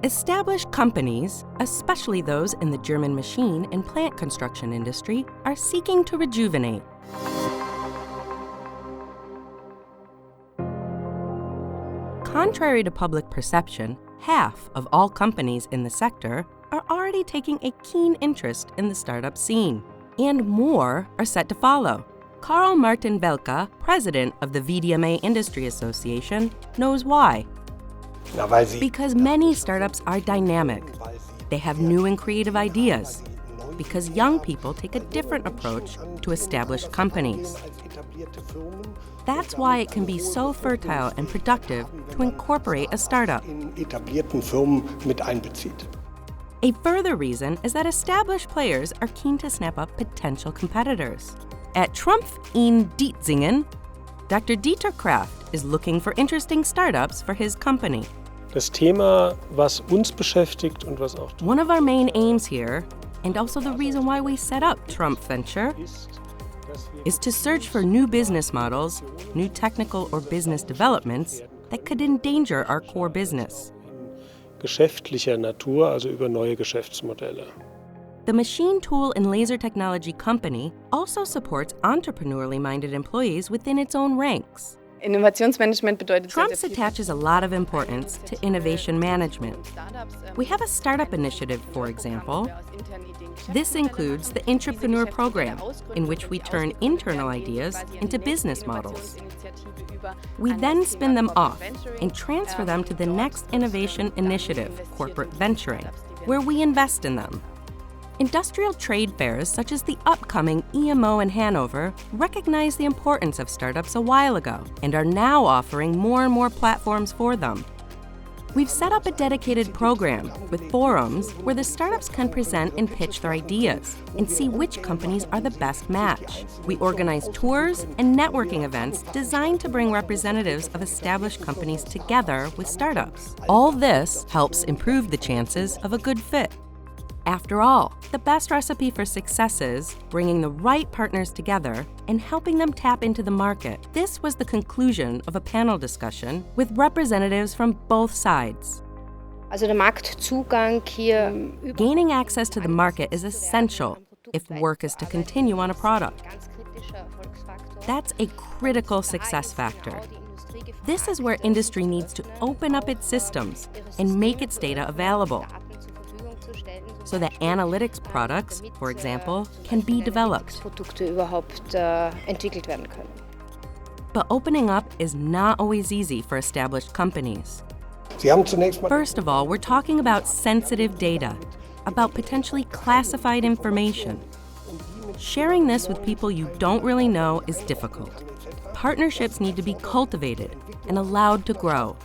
Established companies, especially those in the German machine and plant construction industry, are seeking to rejuvenate. Contrary to public perception, half of all companies in the sector are already taking a keen interest in the startup scene, and more are set to follow. Karl Martin Welke, president of the VDMA Industry Association, knows why. Because many startups are dynamic. They have new and creative ideas. Because young people take a different approach to established companies. That's why it can be so fertile and productive to incorporate a startup. A further reason is that established players are keen to snap up potential competitors. At Trumpf in Dietzingen, Dr. Dieter Kraft is looking for interesting startups for his company. Das Thema, was uns beschäftigt und was auch One of our main aims here, and also the reason why we set up Trumpf Venture, is to search for new business models, new technical or business developments that could endanger our core business. Geschäftlicher Natur, also über neue Geschäftsmodelle. The machine tool and laser technology company also supports entrepreneurially minded employees within its own ranks. Innovationsmanagement bedeutet Trumpf attaches a lot of importance to innovation management. We have a startup initiative, for example. This includes the Entrepreneur Program, in which we turn internal ideas into business models. We then spin them off and transfer them to the next innovation initiative, corporate venturing, where we invest in them. Industrial trade fairs such as the upcoming EMO in Hanover recognized the importance of startups a while ago and are now offering more and more platforms for them. We've set up a dedicated program with forums where the startups can present and pitch their ideas and see which companies are the best match. We organize tours and networking events designed to bring representatives of established companies together with startups. All this helps improve the chances of a good fit. After all, the best recipe for success is bringing the right partners together and helping them tap into the market. This was the conclusion of a panel discussion with representatives from both sides. Gaining access to the market is essential if work is to continue on a product. That's a critical success factor. This is where industry needs to open up its systems and make its data available, so that analytics products, for example, can be developed. But opening up is not always easy for established companies. First of all, we're talking about sensitive data, about potentially classified information. Sharing this with people you don't really know is difficult. Partnerships need to be cultivated and allowed to grow.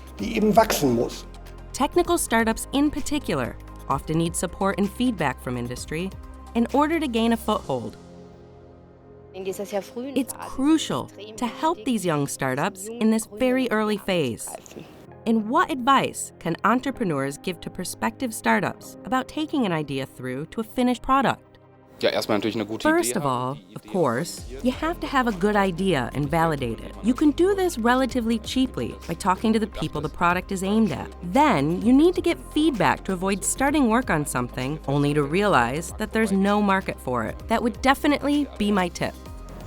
Technical startups in particular often need support and feedback from industry in order to gain a foothold. It's crucial to help these young startups in this very early phase. And what advice can entrepreneurs give to prospective startups about taking an idea through to a finished product? First of all, of course, you have to have a good idea and validate it. You can do this relatively cheaply by talking to the people the product is aimed at. Then, you need to get feedback to avoid starting work on something only to realize that there's no market for it. That would definitely be my tip.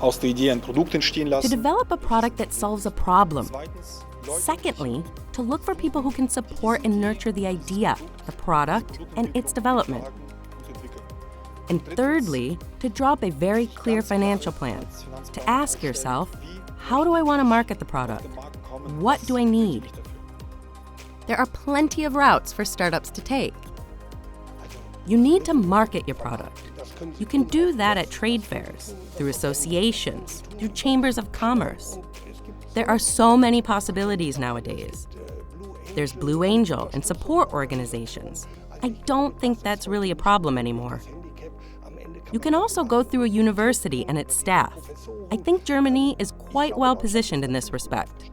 To develop a product that solves a problem. Secondly, to look for people who can support and nurture the idea, the product, and its development. And thirdly, to draw up a very clear financial plan. To ask yourself, how do I want to market the product? What do I need? There are plenty of routes for startups to take. You need to market your product. You can do that at trade fairs, through associations, through chambers of commerce. There are so many possibilities nowadays. There's Blue Angel and support organizations. I don't think that's really a problem anymore. You can also go through a university and its staff. I think Germany is quite well positioned in this respect.